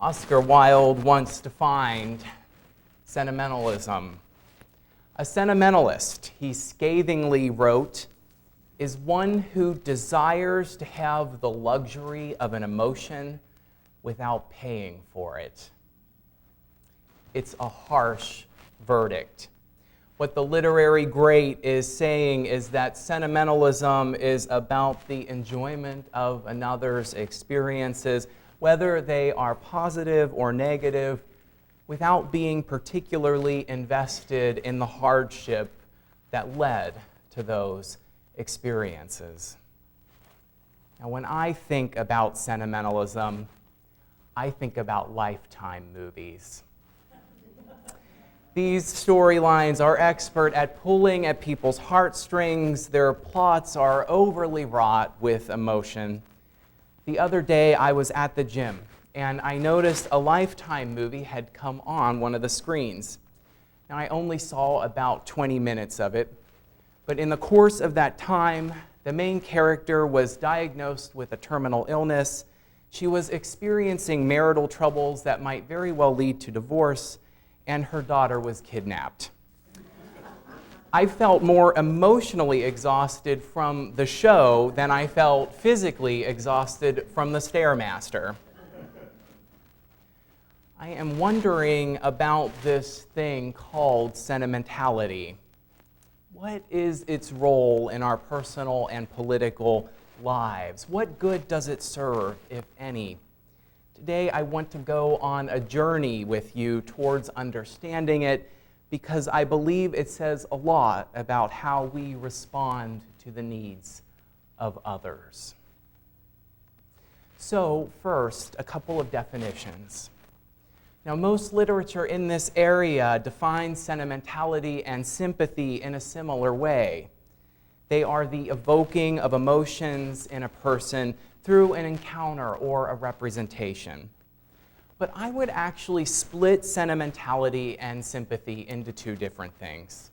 Oscar Wilde once defined sentimentalism. A sentimentalist, he scathingly wrote, is one who desires to have the luxury of an emotion without paying for it. It's a harsh verdict. What the literary great is saying is that sentimentalism is about the enjoyment of another's experiences, whether they are positive or negative, without being particularly invested in the hardship that led to those experiences. Now, when I think about sentimentalism, I think about Lifetime movies. These storylines are expert at pulling at people's heartstrings. Their plots are overly wrought with emotion. The other day, I was at the gym, and I noticed a Lifetime movie had come on one of the screens. Now, I only saw about 20 minutes of it, but in the course of that time, the main character was diagnosed with a terminal illness. She was experiencing marital troubles that might very well lead to divorce, and her daughter was kidnapped. I felt more emotionally exhausted from the show than I felt physically exhausted from the Stairmaster. I am wondering about this thing called sentimentality. What is its role in our personal and political lives? What good does it serve, if any? Today, I want to go on a journey with you towards understanding it because I believe it says a lot about how we respond to the needs of others. So, first, a couple of definitions. Now, most literature in this area defines sentimentality and sympathy in a similar way. They are the evoking of emotions in a person through an encounter or a representation. But I would actually split sentimentality and sympathy into two different things.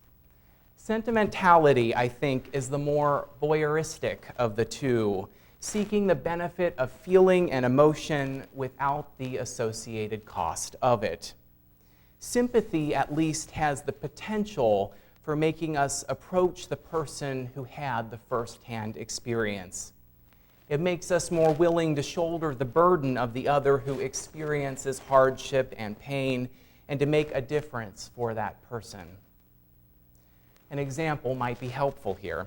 Sentimentality, I think, is the more voyeuristic of the two, seeking the benefit of feeling an emotion without the associated cost of it. Sympathy, at least, has the potential for making us approach the person who had the first-hand experience. It makes us more willing to shoulder the burden of the other who experiences hardship and pain and to make a difference for that person. An example might be helpful here.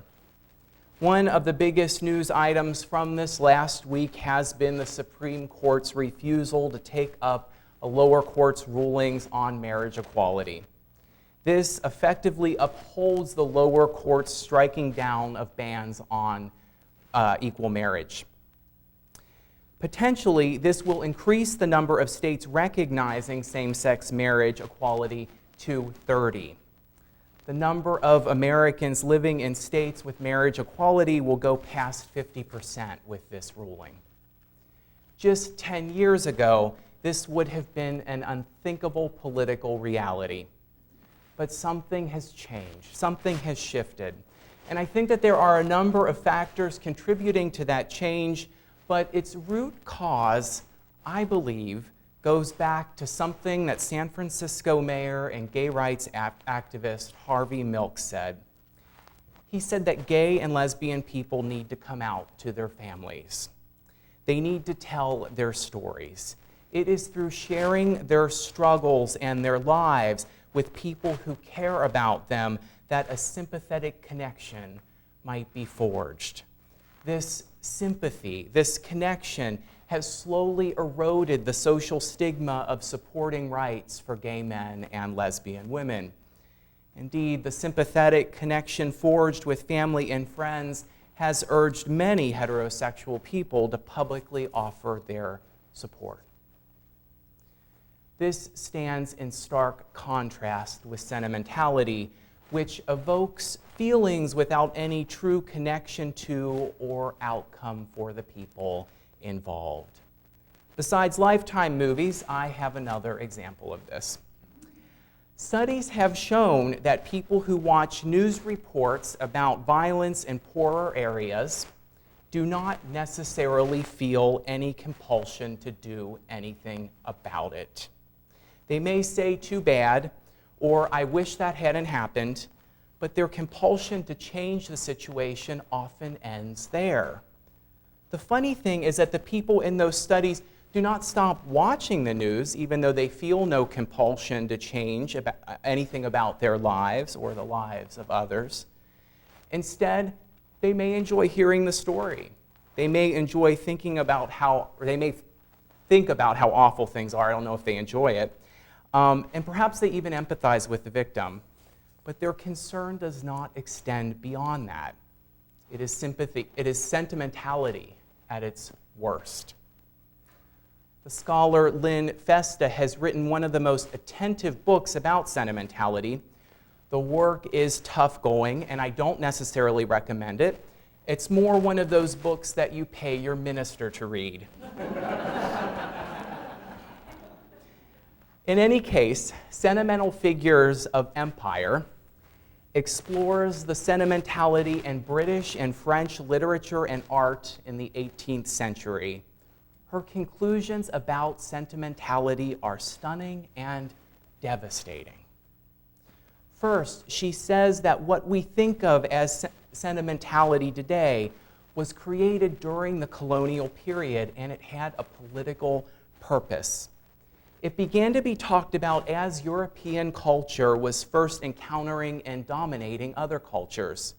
One of the biggest news items from this last week has been the Supreme Court's refusal to take up a lower court's rulings on marriage equality. This effectively upholds the lower court's striking down of bans on equal marriage. Potentially, this will increase the number of states recognizing same-sex marriage equality to 30. The number of Americans living in states with marriage equality will go past 50% with this ruling. Just 10 years ago, this would have been an unthinkable political reality. But something has changed, something has shifted. And I think that there are a number of factors contributing to that change, but its root cause, I believe, goes back to something that San Francisco mayor and gay rights activist Harvey Milk said. He said that gay and lesbian people need to come out to their families. They need to tell their stories. It is through sharing their struggles and their lives with people who care about them that a sympathetic connection might be forged. This sympathy, this connection, has slowly eroded the social stigma of supporting rights for gay men and lesbian women. Indeed, the sympathetic connection forged with family and friends has urged many heterosexual people to publicly offer their support. This stands in stark contrast with sentimentality, which evokes feelings without any true connection to or outcome for the people involved. Besides Lifetime movies, I have another example of this. Studies have shown that people who watch news reports about violence in poorer areas do not necessarily feel any compulsion to do anything about it. They may say, too bad, or I wish that hadn't happened, but their compulsion to change the situation often ends there. The funny thing is that the people in those studies do not stop watching the news, even though they feel no compulsion to change anything about their lives or the lives of others. Instead, they may enjoy hearing the story. They may enjoy thinking about they may think about how awful things are. I don't know if they enjoy it. And perhaps they even empathize with the victim. But their concern does not extend beyond that. It is sympathy. It is sentimentality at its worst. The scholar Lynn Festa has written one of the most attentive books about sentimentality. The work is tough going, and I don't necessarily recommend it. It's more one of those books that you pay your minister to read. In any case, Sentimental Figures of Empire explores the sentimentality in British and French literature and art in the 18th century. Her conclusions about sentimentality are stunning and devastating. First, she says that what we think of as sentimentality today was created during the colonial period, and it had a political purpose. It began to be talked about as European culture was first encountering and dominating other cultures.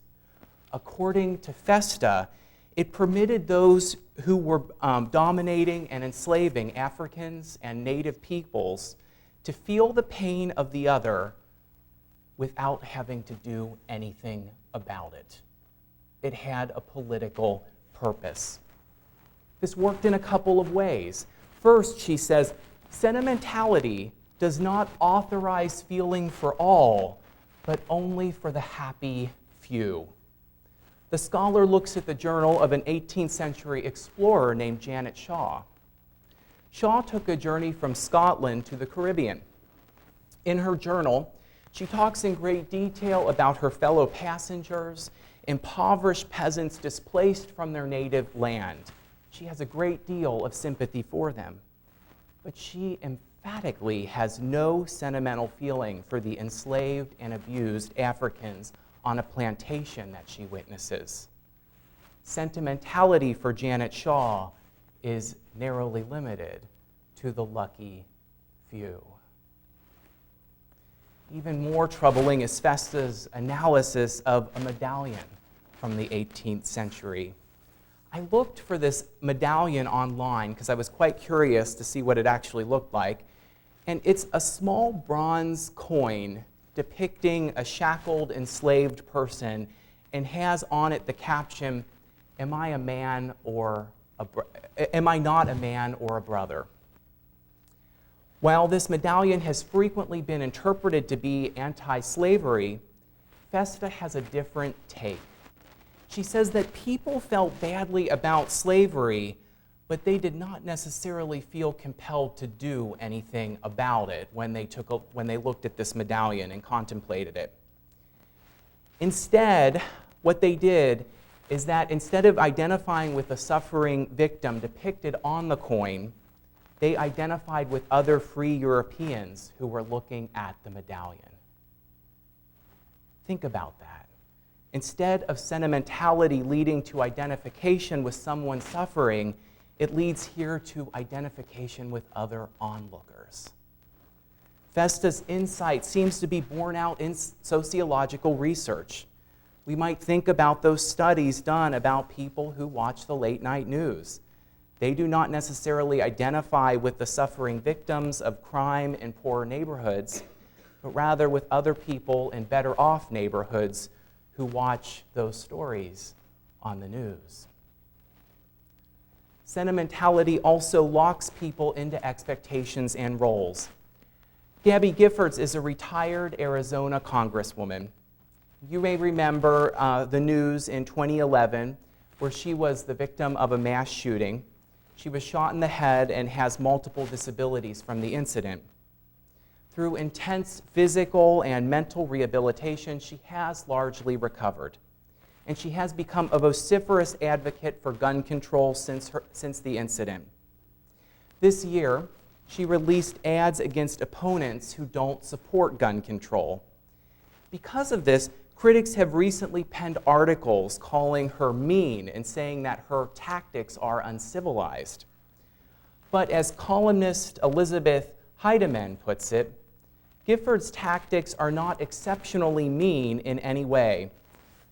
According to Festa, it permitted those who were dominating and enslaving Africans and native peoples to feel the pain of the other without having to do anything about it. It had a political purpose. This worked in a couple of ways. First, she says, sentimentality does not authorize feeling for all, but only for the happy few. The scholar looks at the journal of an 18th century explorer named Janet Shaw. Shaw took a journey from Scotland to the Caribbean. In her journal, she talks in great detail about her fellow passengers, impoverished peasants displaced from their native land. She has a great deal of sympathy for them. But she emphatically has no sentimental feeling for the enslaved and abused Africans on a plantation that she witnesses. Sentimentality for Janet Shaw is narrowly limited to the lucky few. Even more troubling is Festa's analysis of a medallion from the 18th century. I looked for this medallion online because I was quite curious to see what it actually looked like. And it's a small bronze coin depicting a shackled, enslaved person and has on it the caption, am I a man or am I not a man or a brother? While this medallion has frequently been interpreted to be anti-slavery, Festa has a different take. She says that people felt badly about slavery, but they did not necessarily feel compelled to do anything about it when they looked at this medallion and contemplated it. Instead, what they did is that instead of identifying with the suffering victim depicted on the coin, they identified with other free Europeans who were looking at the medallion. Think about that. Instead of sentimentality leading to identification with someone suffering, it leads here to identification with other onlookers. Festa's insight seems to be borne out in sociological research. We might think about those studies done about people who watch the late night news. They do not necessarily identify with the suffering victims of crime in poor neighborhoods, but rather with other people in better off neighborhoods who watch those stories on the news. Sentimentality also locks people into expectations and roles. Gabby Giffords is a retired Arizona congresswoman. You may remember the news in 2011 where she was the victim of a mass shooting. She was shot in the head and has multiple disabilities from the incident. Through intense physical and mental rehabilitation, she has largely recovered. and she has become a vociferous advocate for gun control since the incident. This year, she released ads against opponents who don't support gun control. Because of this, critics have recently penned articles calling her mean and saying that her tactics are uncivilized. But as columnist Elizabeth Heidemann puts it, Gifford's tactics are not exceptionally mean in any way.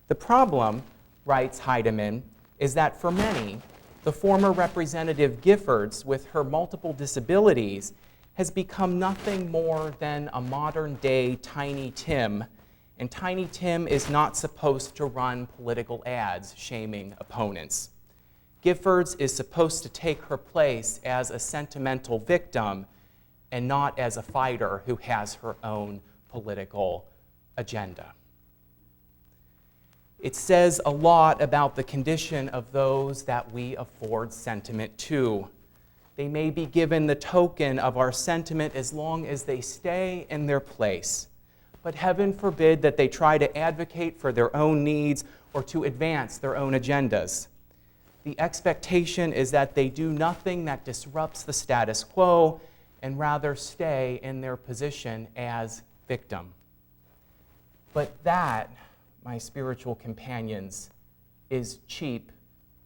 The problem, writes Heidemann, is that for many, the former Representative Giffords, with her multiple disabilities, has become nothing more than a modern-day Tiny Tim, and Tiny Tim is not supposed to run political ads shaming opponents. Giffords is supposed to take her place as a sentimental victim and not as a fighter who has her own political agenda. It says a lot about the condition of those that we afford sentiment to. They may be given the token of our sentiment as long as they stay in their place. But heaven forbid that they try to advocate for their own needs or to advance their own agendas. The expectation is that they do nothing that disrupts the status quo and rather stay in their position as victim. But that, my spiritual companions, is cheap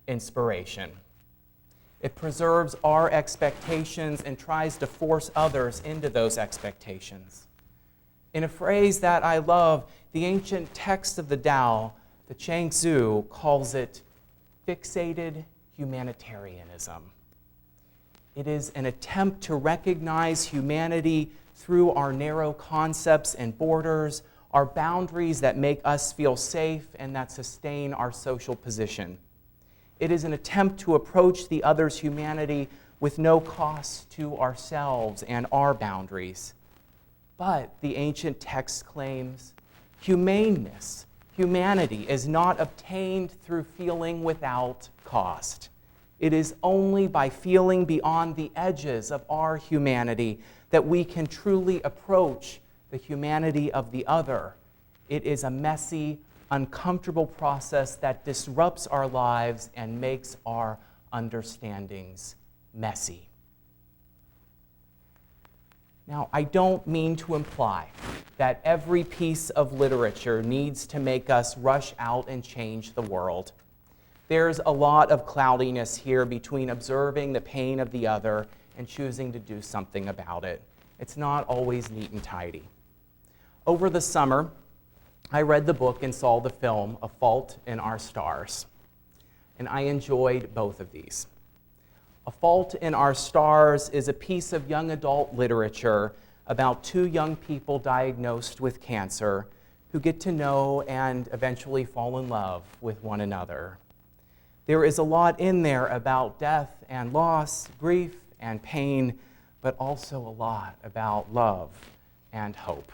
inspiration. It preserves our expectations and tries to force others into those expectations. In a phrase that I love, the ancient text of the Tao, the Chuang Tzu, calls it fixated humanitarianism. It is an attempt to recognize humanity through our narrow concepts and borders, our boundaries that make us feel safe and that sustain our social position. It is an attempt to approach the other's humanity with no cost to ourselves and our boundaries. But the ancient text claims humaneness, humanity, is not obtained through feeling without cost. It is only by feeling beyond the edges of our humanity that we can truly approach the humanity of the other. It is a messy, uncomfortable process that disrupts our lives and makes our understandings messy. Now, I don't mean to imply that every piece of literature needs to make us rush out and change the world. There's a lot of cloudiness here between observing the pain of the other and choosing to do something about it. It's not always neat and tidy. Over the summer, I read the book and saw the film, A Fault in Our Stars, and I enjoyed both of these. A Fault in Our Stars is a piece of young adult literature about two young people diagnosed with cancer who get to know and eventually fall in love with one another. There is a lot in there about death and loss, grief and pain, but also a lot about love and hope.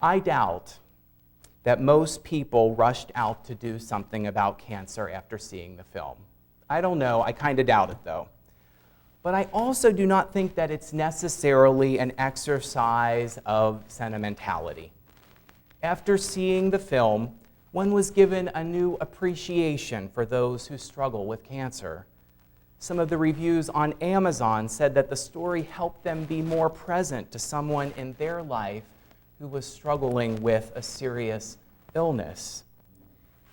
I doubt that most people rushed out to do something about cancer after seeing the film. I don't know, I kind of doubt it though. But I also do not think that it's necessarily an exercise of sentimentality. After seeing the film, one was given a new appreciation for those who struggle with cancer. Some of the reviews on Amazon said that the story helped them be more present to someone in their life who was struggling with a serious illness.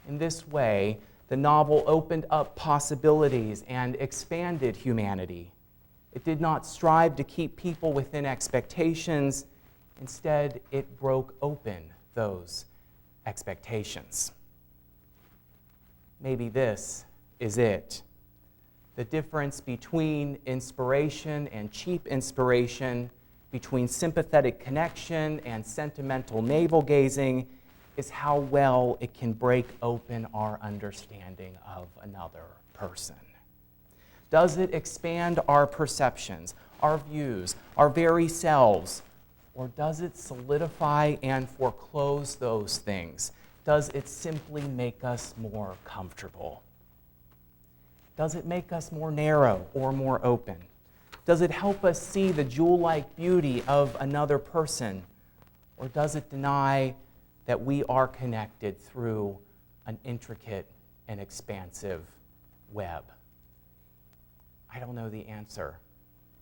In this way, the novel opened up possibilities and expanded humanity. It did not strive to keep people within expectations. Instead, it broke open those expectations. Maybe this is it. The difference between inspiration and cheap inspiration, between sympathetic connection and sentimental navel-gazing, is how well it can break open our understanding of another person. Does it expand our perceptions, our views, our very selves, or does it solidify and foreclose those things? Does it simply make us more comfortable? Does it make us more narrow or more open? Does it help us see the jewel-like beauty of another person? Or does it deny that we are connected through an intricate and expansive web? I don't know the answer.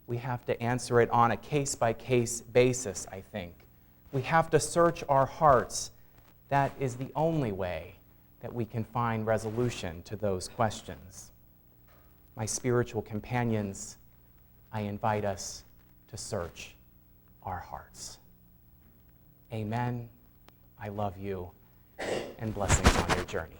We have to answer it on a case-by-case basis, I think. We have to search our hearts. That is the only way that we can find resolution to those questions. My spiritual companions, I invite us to search our hearts. Amen. I love you, and blessings on your journey.